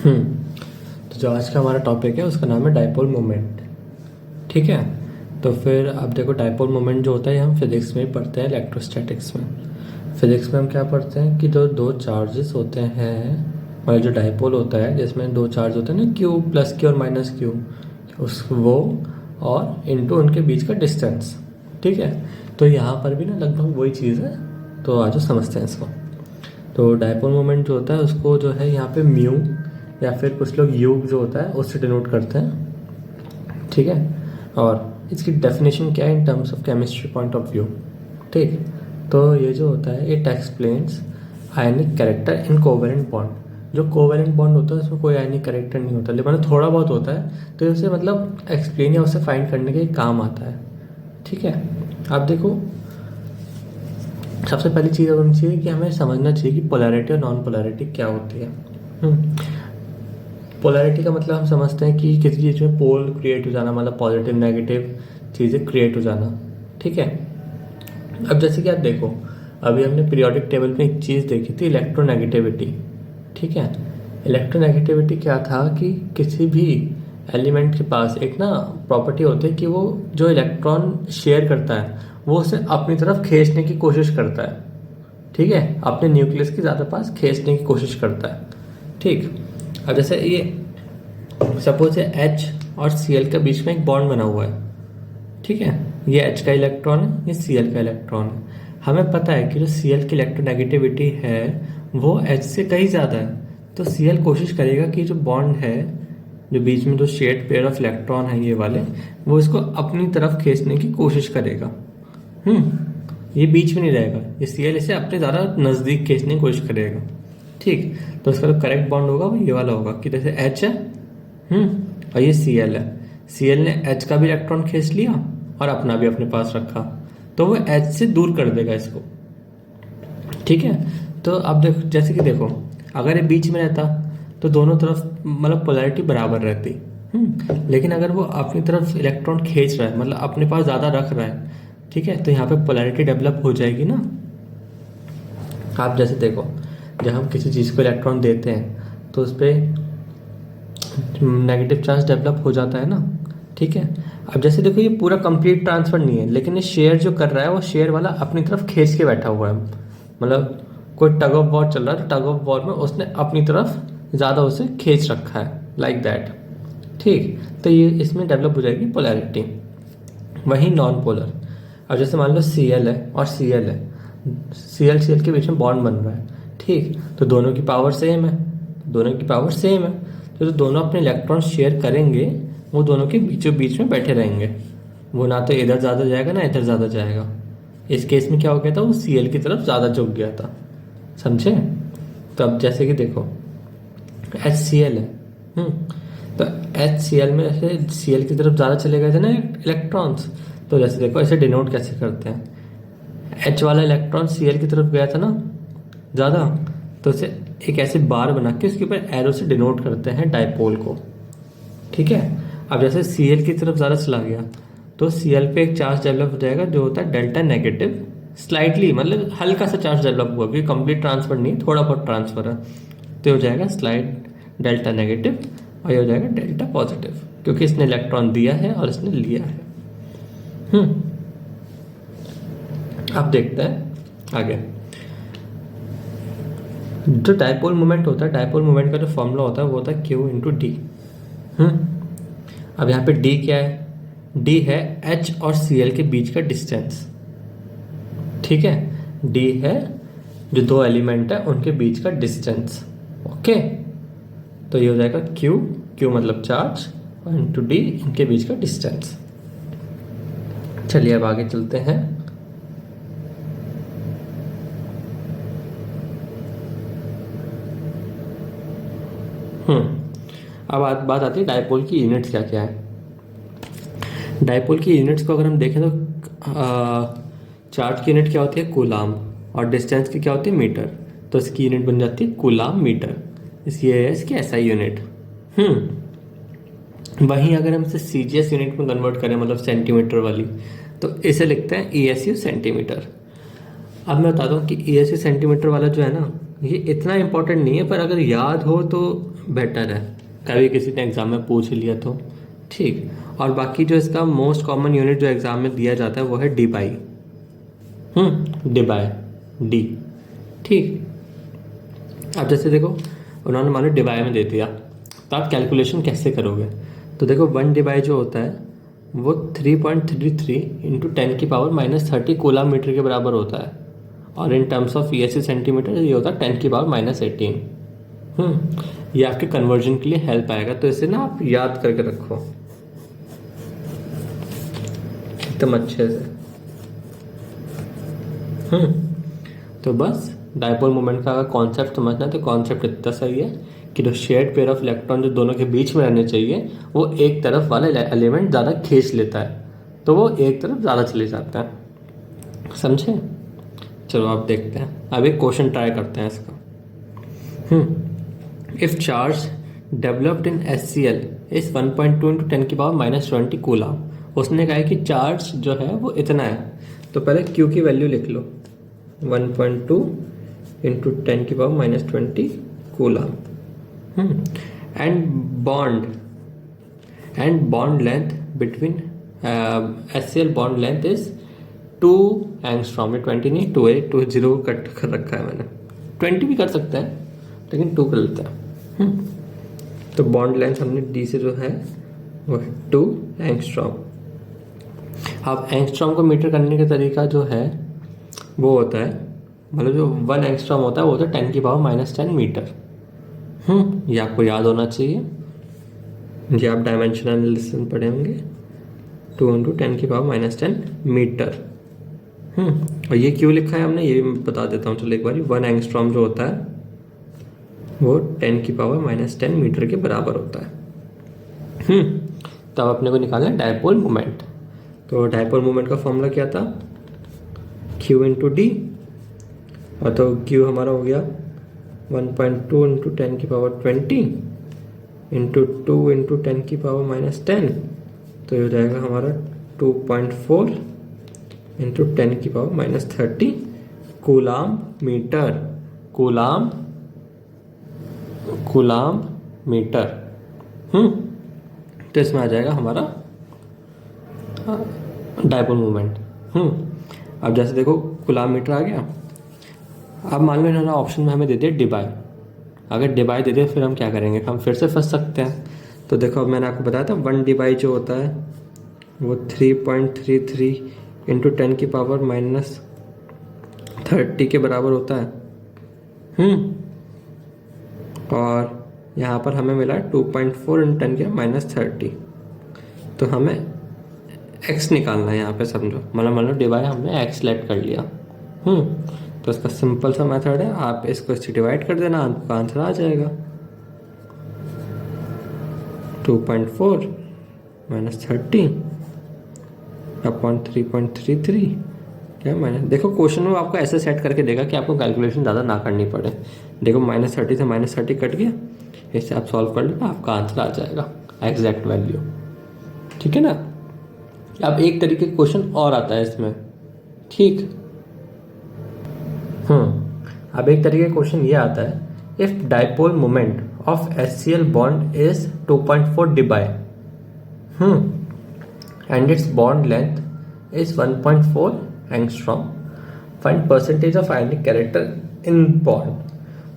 तो जो आज का हमारा टॉपिक है उसका नाम है डाइपोल मोमेंट। ठीक है, तो फिर अब देखो डाइपोल मोमेंट जो होता है हम फिजिक्स में ही पढ़ते हैं, इलेक्ट्रोस्टैटिक्स में। फिजिक्स में हम क्या पढ़ते हैं कि जो दो चार्जेस होते हैं और जो डाइपोल होता है जिसमें दो चार्ज होते हैं ना, क्यू प्लस क्यू और माइनस क्यू, उस वो और इनटू उनके बीच का डिस्टेंस। ठीक है, तो यहाँ पर भी ना लगभग वही चीज़ है, तो आज समझते हैं इसको। तो डाइपोल मोमेंट जो होता है उसको जो है यहाँ पे म्यू या फिर कुछ लोग यू जो होता है उससे डिनोट करते हैं। ठीक है, और इसकी डेफिनेशन क्या है in terms of chemistry point of view. ठीक, तो ये जो होता है it explains ionic character in covalent bond. जो कोवेलेंट बॉन्ड होता है उसमें कोई आयनिक कैरेक्टर नहीं होता, लेकिन थोड़ा बहुत होता है, तो उसे मतलब एक्सप्लेन या उसे फाइंड करने के काम आता है। ठीक है, आप देखो सबसे पहली चीज़ होनी चाहिए कि हमें समझना चाहिए कि पोलैरिटी और नॉन पोलैरिटी क्या होती है। पोलैरिटी का मतलब हम समझते हैं कि किसी चीज़ में पोल क्रिएट हो जाना, मतलब पॉजिटिव नेगेटिव चीज़ें क्रिएट हो जाना। ठीक है, अब जैसे कि आप देखो अभी हमने पीरियोडिक टेबल में एक चीज़ देखी थी, इलेक्ट्रोनेगेटिविटी। ठीक है, इलेक्ट्रोनेगेटिविटी क्या था कि किसी भी एलिमेंट के पास एक ना प्रॉपर्टी होती है कि वो जो इलेक्ट्रॉन शेयर करता है वो उसे अपनी तरफ खींचने की कोशिश करता है। ठीक है, अपने न्यूक्लियस के ज़्यादा पास खींचने की कोशिश करता है। ठीक, अब जैसे ये सपोज है H और Cl के बीच में एक बॉन्ड बना हुआ है। ठीक है, ये H का इलेक्ट्रॉन है, ये Cl का इलेक्ट्रॉन है। हमें पता है कि जो Cl की इलेक्ट्रोनेगेटिविटी है वो H से कहीं ज़्यादा है, तो Cl कोशिश करेगा कि जो बॉन्ड है, जो बीच में जो शेयर्ड पेयर ऑफ इलेक्ट्रॉन है ये वाले, वो इसको अपनी तरफ खींचने की कोशिश करेगा। ये बीच में नहीं रहेगा, ये Cl इसे अपने ज़्यादा नज़दीक खींचने की कोशिश करेगा। ठीक, तो इसका जो करेक्ट बॉन्ड होगा वो ये वाला होगा कि जैसे H है और ये Cl है, Cl ने H का भी इलेक्ट्रॉन खींच लिया और अपना भी अपने पास रखा, तो वो H से दूर कर देगा इसको। ठीक है, तो अब देखो जैसे कि देखो अगर ये बीच में रहता तो दोनों तरफ मतलब पोलैरिटी बराबर रहती। लेकिन अगर वो अपनी तरफ इलेक्ट्रॉन खींच रहा है, मतलब अपने पास ज़्यादा रख रहा है, ठीक है, तो यहाँ पे पोलैरिटी डेवलप हो जाएगी ना। आप जैसे देखो जब हम किसी चीज़ को इलेक्ट्रॉन देते हैं तो उस पर नेगेटिव चार्ज डेवलप हो जाता है ना। ठीक है, अब जैसे देखो ये पूरा कंप्लीट ट्रांसफर नहीं है, लेकिन ये शेयर जो कर रहा है वो शेयर वाला अपनी तरफ खींच के बैठा हुआ है। मतलब कोई टग ऑफ वॉर चल रहा है तो टग ऑफ वॉर में उसने अपनी तरफ ज़्यादा उसे खींच रखा है, लाइक दैट। ठीक, तो ये इसमें डेवलप हो जाएगी पोलैरिटी। वहीं नॉन पोलर, अब जैसे मान लो Cl है और Cl है, Cl के बीच में बॉन्ड बन रहा है। ठीक, तो दोनों की पावर सेम है, दोनों की पावर सेम है, तो जो दोनों अपने इलेक्ट्रॉन शेयर करेंगे वो दोनों के बीचों बीच में बैठे रहेंगे। वो ना तो इधर ज़्यादा जाएगा ना इधर ज़्यादा जाएगा। इस केस में क्या हो गया था, वो Cl की तरफ ज़्यादा झुक गया था। समझे? तो अब जैसे कि देखो HCl है, तो HCl में से Cl की तरफ ज़्यादा चले गए थे ना इलेक्ट्रॉन्स, तो जैसे देखो ऐसे डिनोट कैसे करते हैं, H वाला इलेक्ट्रॉन Cl की तरफ गया था ना ज़्यादा, तो इसे एक ऐसे बार बना के उसके ऊपर एरो से डिनोट करते हैं डाइपोल को। ठीक है, अब जैसे Cl की तरफ ज़्यादा चला गया तो Cl पे एक चार्ज डेवलप हो जाएगा जो होता है डेल्टा नेगेटिव, स्लाइटली मतलब हल्का सा चार्ज डेवलप हुआ, क्योंकि कंप्लीट ट्रांसफर नहीं है, थोड़ा बहुत ट्रांसफर है, तो हो जाएगा स्लाइड डेल्टा नेगेटिव, और ये हो जाएगा डेल्टा पॉजिटिव, क्योंकि इसने इलेक्ट्रॉन दिया है और इसने लिया है। अब देखते हैं आगे। जो डाइपोल मोमेंट होता है, डाइपोल मोमेंट का जो फॉर्मूला होता है वो होता है Q इंटू डी। अब यहाँ पे D क्या है, D है H और Cl के बीच का डिस्टेंस। ठीक है, D है जो दो एलिमेंट है उनके बीच का डिस्टेंस। ओके, तो ये हो जाएगा Q मतलब चार्ज और इंटू D इनके बीच का डिस्टेंस। चलिए अब आगे चलते हैं। अब बात आती है डाइपोल की यूनिट्स क्या क्या है। डाइपोल की यूनिट्स को अगर हम देखें तो चार्ज की यूनिट क्या होती है, कूलाम, और डिस्टेंस की क्या होती है, मीटर, तो इसकी यूनिट बन जाती है कूलाम मीटर। ये है इसकी SI यूनिट। वहीं अगर हम इसे CGS यूनिट में कन्वर्ट करें, मतलब सेंटीमीटर वाली, तो इसे लिखते हैं ESU सेंटीमीटर। अब मैं बताता हूँ कि ESU सेंटीमीटर वाला जो है ना, ये इतना इम्पोर्टेंट नहीं है, पर अगर याद हो तो बेटर है, कभी किसी ने एग्जाम में पूछ लिया तो। ठीक, और बाकी जो इसका मोस्ट कॉमन यूनिट जो एग्जाम में दिया जाता है वो है डिबाई। Debye, D. ठीक, अब जैसे देखो उन्होंने मान लो डिबाई में दे दिया, तो आप कैलकुलेशन कैसे करोगे? तो देखो 1 डिबाई जो होता है वो 3.33 इंटू 10⁻³ कूलम मीटर के बराबर होता है, और in terms of ESC centimetre ये होता है 10⁻18। ये आपके कन्वर्जन के लिए हेल्प आएगा, तो इसे ना आप याद करके रखो एकदम अच्छे से। तो बस डायपोल मोमेंट का अगर कॉन्सेप्ट समझना है तो कॉन्सेप्ट इतना सही है कि जो शेयर्ड पेयर ऑफ इलेक्ट्रॉन जो दोनों के बीच में रहने चाहिए वो एक तरफ वाला एलिमेंट ज़्यादा खींच लेता है, तो वो एक तरफ ज़्यादा चले जाता है। समझे? चलो आप देखते हैं, अब एक क्वेश्चन ट्राई करते हैं इसका। If charge developed in HCl is 1.2 into 10⁻⁻20 coulomb. उसने कहा है कि चार्ज जो है वो इतना है, तो पहले Q की वैल्यू लिख लो, 1.2 into 10⁻⁻20 coulomb. And bond length between HCl bond length is 2 angstrom. 20 नहीं, 2 कट कर रखा है मैंने, 20 भी कर सकते हैं लेकिन 2 कर लेते हैं। तो बॉन्ड लेंथ हमने डी से जो है वो है 2 एंगस्ट्रॉम। अब एंगस्ट्रॉम को मीटर करने का तरीका जो है वो होता है, मतलब जो 1 एंगस्ट्रॉम होता है वो होता है 10⁻⁻10 मीटर। ये आपको याद होना चाहिए, ये आप डायमेंशनल एनालिसिस पढ़े होंगे, 2 इंटू 10⁻⁻10 मीटर। और ये क्यों लिखा है हमने ये बता देता हूँ चलो एक बार। 1 एंगस्ट्रॉम जो होता है वो 10⁻⁻10 मीटर के बराबर होता है। तब अपने को निकालना है डायपोल मोमेंट। तो डायपोल मोमेंट का फॉर्मूला क्या था? Q इंटू डी, और तो Q हमारा हो गया 1.2 इंटू 10⁻20 इंटू 2 इंटू 10⁻⁻10, तो ये हो जाएगा हमारा 2.4 इंटू 10⁻⁻30 कूलाम मीटर। Coulomb metre. तो इसमें आ जाएगा हमारा डायपोल मोमेंट। अब जैसे देखो कूलाम मीटर आ गया। अब मान लो इन्होंने ऑप्शन में हमें दे दिया डिबाई। अगर डिबाई दे दे फिर हम क्या करेंगे? हम फिर से फंस सकते हैं। तो देखो अब मैंने आपको बताया था 1 डिबाई जो होता है वो 3.33 इंटू 10⁻30 के बराबर होता है। और यहाँ पर हमें मिला 2.4 इंटू 10⁻30। तो हमें x निकालना है यहाँ पे, समझो। मतलब मान लो डिवाइड हमने x लेट कर लिया। तो इसका सिंपल सा मेथड है, आप इसको इससे डिवाइड कर देना, आपका आंसर आ जाएगा 2.4 माइनस 30 अपॉन 3.33। क्या माइनस, देखो क्वेश्चन में आपको ऐसे सेट करके देगा कि आपको कैलकुलेशन ज़्यादा ना करनी पड़े। देखो -30 से -30 कट गया, इससे आप सॉल्व कर लेना, आपका आंसर आ जाएगा एग्जैक्ट वैल्यू। ठीक है ना। अब एक तरीके का क्वेश्चन और आता है इसमें, ठीक। अब एक तरीके का क्वेश्चन ये आता है, if dipole moment of HCl bond is 2.4 debye and its bond length is 1.4 angstrom, find percentage of ionic character in bond.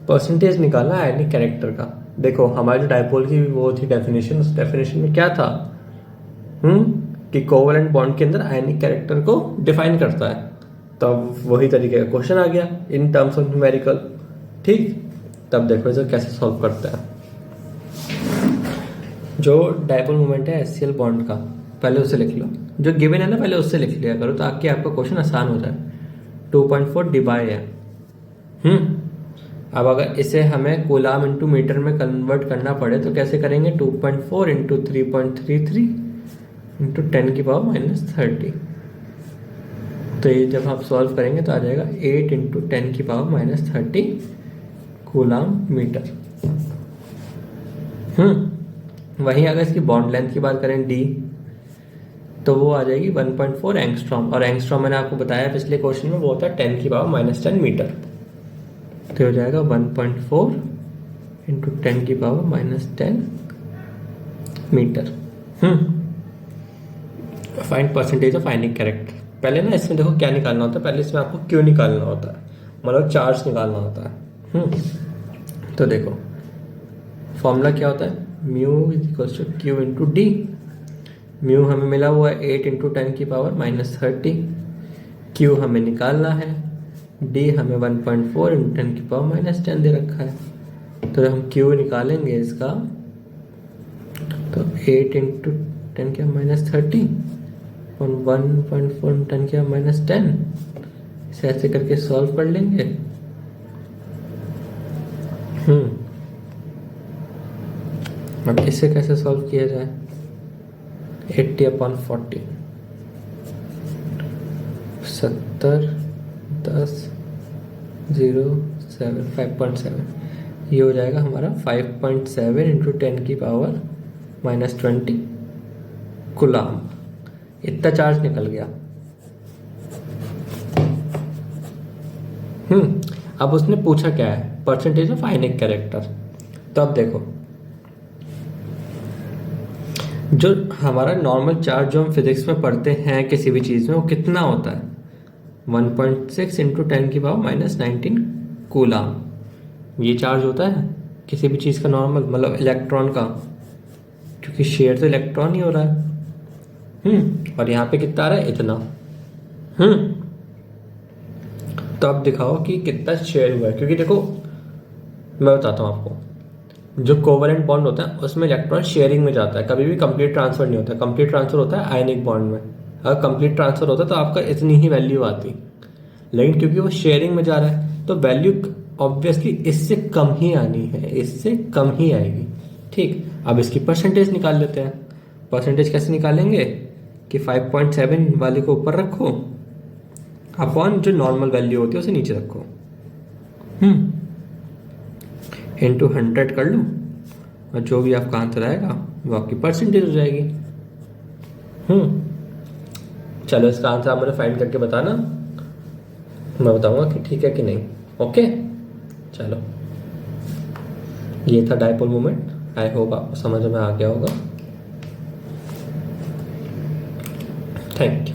Percentage निकालना आयनिक कैरेक्टर का। देखो हमारे जो डाइपोल की वो थी डेफिनेशन, उस डेफिनेशन में क्या था कि कोवलेंट बॉन्ड के अंदर आयनिक कैरेक्टर को डिफाइन करता है। तब वही तरीके का क्वेश्चन आ गया इन टर्म्स ऑफ न्यूमेरिकल। ठीक, तब देखो इसे कैसे सॉल्व करते हैं। जो डाइपोल मोमेंट है HCl बॉन्ड का, पहले उसे लिख लो। जो गिवन है ना पहले उससे लिख लिया करो ताकि आपका क्वेश्चन आसान हो जाए। 2.4 डिबाई है। अब अगर इसे हमें कूलाम इंटू मीटर में कन्वर्ट करना पड़े तो कैसे करेंगे? 2.4 इंटू 3.33 इंटू 10⁻⁻30। तो ये जब आप सॉल्व करेंगे तो आ जाएगा 8 इंटू 10⁻⁻30 कूलाम मीटर। वहीं अगर इसकी बॉन्ड लेंथ की बात करें D, तो वो आ जाएगी 1.4 एंगस्ट्रॉम। और एंगस्ट्रॉम मैंने आपको बताया पिछले क्वेश्चन में वो होता है 10⁻⁻10 मीटर। तो हो जाएगा 1.4 into 10⁻⁻10 metre. Find percentage of ionic character. पहले ना इसमें देखो क्या निकालना होता है, पहले इसमें आपको क्यू निकालना होता है, मतलब चार्ज निकालना होता है। तो देखो फॉर्मूला क्या होता है, mu is equals to Q into D. Mu हमें मिला हुआ है 8 इंटू 10⁻⁻30। क्यू हमें निकालना है, डी हमें 1.4 इंटू 10⁻⁻10 दे रखा है। तो हम क्यू निकालेंगे इसका, तो 8 इंटू 10⁻30 और 1.4 इंटू 10⁻10, इसे ऐसे करके सॉल्व कर लेंगे। अब इसे कैसे सॉल्व किया जाए, 80/40 70 10 0 7 5.7, ये हो जाएगा हमारा 5.7 इंटू 10⁻⁻20 कूलाम। इतना चार्ज निकल गया। अब उसने पूछा क्या है, परसेंटेज ऑफ आयनिक कैरेक्टर। तो अब देखो जो हमारा नॉर्मल चार्ज जो हम फिजिक्स में पढ़ते हैं किसी भी चीज़ में, वो कितना होता है, 1.6 इंटू 10⁻⁻19 कूलाम। ये चार्ज होता है किसी भी चीज़ का नॉर्मल, मतलब इलेक्ट्रॉन का, क्योंकि शेयर तो इलेक्ट्रॉन ही हो रहा है। और यहाँ पे कितना आ रहा है, इतना। तो अब दिखाओ कि कितना शेयर हुआ है, क्योंकि देखो मैं बताता हूँ आपको, जो कोवलेंट बॉन्ड होता है उसमें इलेक्ट्रॉन शेयरिंग में जाता है, कभी भी कंप्लीट ट्रांसफर नहीं होता। कंप्लीट ट्रांसफर होता है आयनिक बॉन्ड में। अगर कंप्लीट ट्रांसफर होता है तो आपका इतनी ही वैल्यू आती, लेकिन क्योंकि वो शेयरिंग में जा रहा है तो वैल्यू ऑब्वियसली इससे कम ही आनी है, इससे कम ही आएगी। ठीक, अब इसकी परसेंटेज निकाल लेते हैं। परसेंटेज कैसे निकालेंगे कि 5.7 वाले को ऊपर रखो, अपॉन जो नॉर्मल वैल्यू होती है उसे नीचे रखो, इंटू 100 कर लो, और जो भी आपका आंसर आएगा वो आपकी परसेंटेज हो जाएगी। चलो इसका आंसर आप मुझे फाइंड करके बताना, मैं बताऊंगा कि ठीक है कि नहीं। ओके, चलो ये था डायपोल मोमेंट। आई होप आपको समझ में आ गया होगा। Thank you.